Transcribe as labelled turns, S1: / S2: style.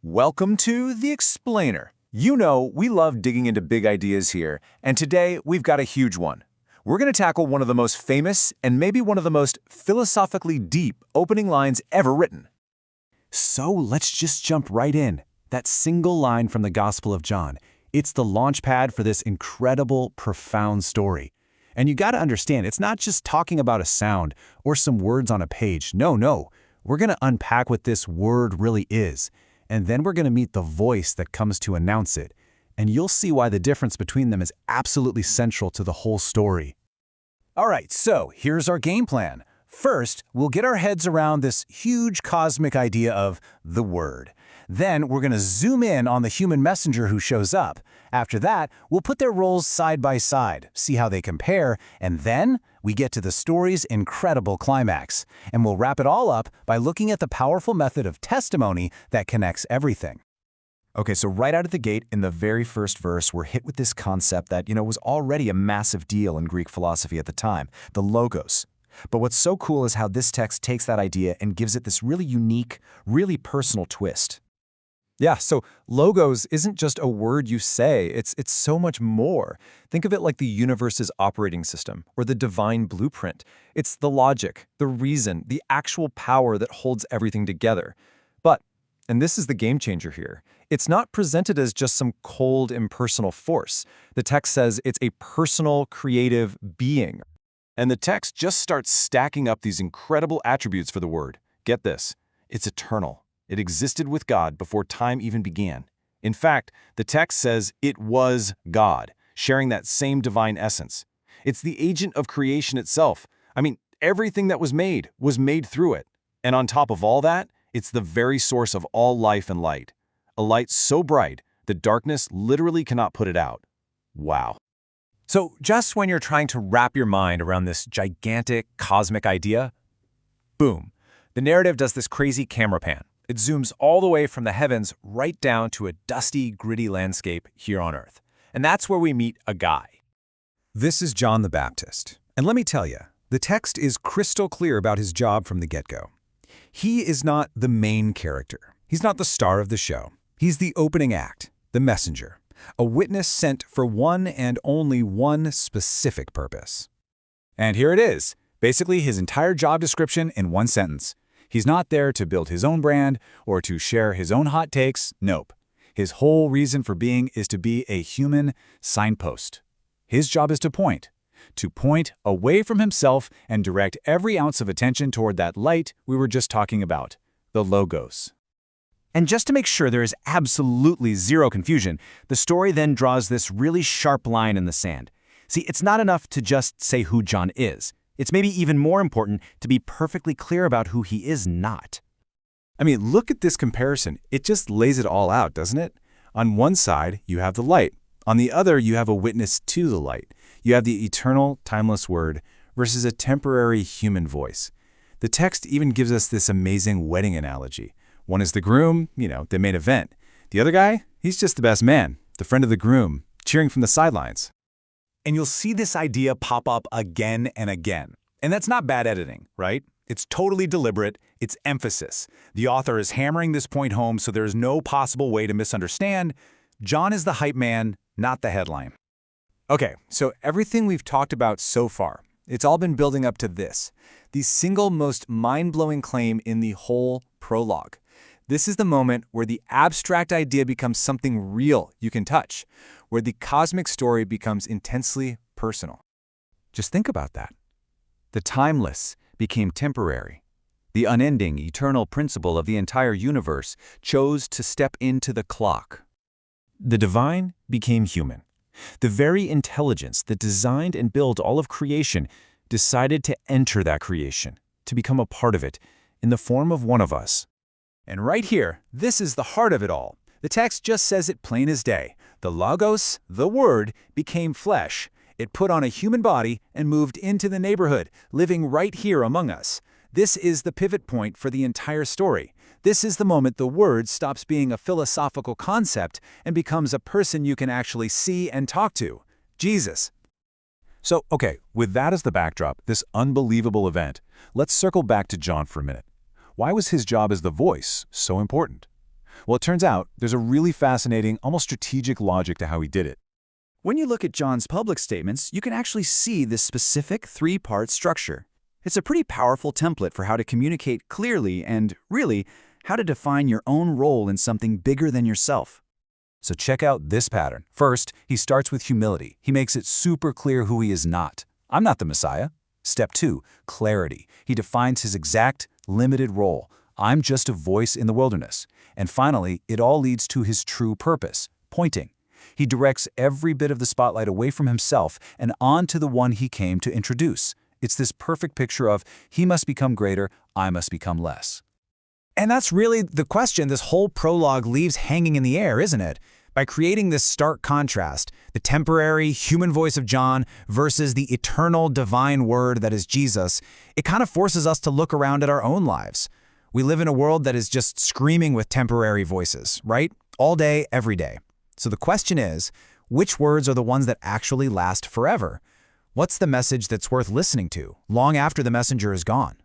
S1: Welcome to The Explainer. You know, we love digging into big ideas here, and today we've got a huge one. We're going to tackle one of the most famous and maybe one of the most philosophically deep opening lines ever written.
S2: So let's just jump right in. That single line from the Gospel of John. It's the launch pad for this incredible, profound story. And you got to understand, it's not just talking about a sound or some words on a page. No. We're going to unpack what this word really is. And then we're going to meet the voice that comes to announce it. And you'll see why the difference between them is absolutely central to the whole story.
S1: All right, so here's our game plan. First, we'll get our heads around this huge cosmic idea of the Word. Then we're going to zoom in on the human messenger who shows up. After that, we'll put their roles side by side, see how they compare, and then we get to the story's incredible climax. And we'll wrap it all up by looking at the powerful method of testimony that connects everything.
S3: Okay, so right out of the gate, in the very first verse, we're hit with this concept that, was already a massive deal in Greek philosophy at the time, the logos. But what's so cool is how this text takes that idea and gives it this really unique, really personal twist.
S4: Yeah, so logos isn't just a word you say, it's so much more. Think of it like the universe's operating system or the divine blueprint. It's the logic, the reason, the actual power that holds everything together. But, and this is the game changer here, it's not presented as just some cold, impersonal force. The text says it's a personal, creative being.
S3: And the text just starts stacking up these incredible attributes for the word. Get this, it's eternal. It existed with God before time even began. In fact, the text says it was God, sharing that same divine essence. It's the agent of creation itself. Everything that was made through it. And on top of all that, it's the very source of all life and light. A light so bright that darkness literally cannot put it out. Wow.
S1: So just when you're trying to wrap your mind around this gigantic cosmic idea, boom, the narrative does this crazy camera pan. It zooms all the way from the heavens right down to a dusty, gritty landscape here on Earth. And that's where we meet a guy.
S2: This is John the Baptist. And let me tell you, the text is crystal clear about his job from the get-go. He is not the main character. He's not the star of the show. He's the opening act, the messenger, a witness sent for one and only one specific purpose.
S5: And here it is, basically his entire job description in one sentence. He's not there to build his own brand or to share his own hot takes. Nope. His whole reason for being is to be a human signpost. His job is to point away from himself and direct every ounce of attention toward that light we were just talking about, the logos.
S1: And just to make sure there is absolutely zero confusion, the story then draws this really sharp line in the sand. See, it's not enough to just say who John is. It's maybe even more important to be perfectly clear about who he is not.
S2: Look at this comparison. It just lays it all out, doesn't it? On one side, you have the light. On the other, you have a witness to the light. You have the eternal, timeless word versus a temporary human voice. The text even gives us this amazing wedding analogy. One is the groom, the main event. The other guy, he's just the best man, the friend of the groom, cheering from the sidelines.
S1: And you'll see this idea pop up again and again. And that's not bad editing, right? It's totally deliberate. It's emphasis. The author is hammering this point home so there's no possible way to misunderstand. John is the hype man, not the headline. Okay, so everything we've talked about so far, it's all been building up to this, the single most mind-blowing claim in the whole prologue. This is the moment where the abstract idea becomes something real you can touch, where the cosmic story becomes intensely personal. Just think about that. The timeless became temporary. The unending, eternal principle of the entire universe chose to step into the clock. The divine became human. The very intelligence that designed and built all of creation decided to enter that creation, to become a part of it, in the form of one of us. And right here, this is the heart of it all. The text just says it plain as day. The Logos, the Word, became flesh. It put on a human body and moved into the neighborhood, living right here among us. This is the pivot point for the entire story. This is the moment the Word stops being a philosophical concept and becomes a person you can actually see and talk to, Jesus.
S2: So, okay, with that as the backdrop, this unbelievable event, let's circle back to John for a minute. Why was his job as the voice so important?
S3: Well, it turns out there's a really fascinating, almost strategic logic to how he did it.
S2: When you look at John's public statements, you can actually see this specific three-part structure. It's a pretty powerful template for how to communicate clearly and, really, how to define your own role in something bigger than yourself.
S5: So check out this pattern. First, he starts with humility. He makes it super clear who he is not. I'm not the Messiah. Step 2, clarity. He defines his exact, limited role. I'm just a voice in the wilderness. And finally, it all leads to his true purpose, pointing. He directs every bit of the spotlight away from himself and onto the one he came to introduce. It's this perfect picture of he must become greater, I must become less.
S1: And that's really the question this whole prologue leaves hanging in the air, isn't it? By creating this stark contrast, the temporary human voice of John versus the eternal divine word that is Jesus, it kind of forces us to look around at our own lives. We live in a world that is just screaming with temporary voices, right? All day, every day. So the question is, which words are the ones that actually last forever? What's the message that's worth listening to, long after the messenger is gone?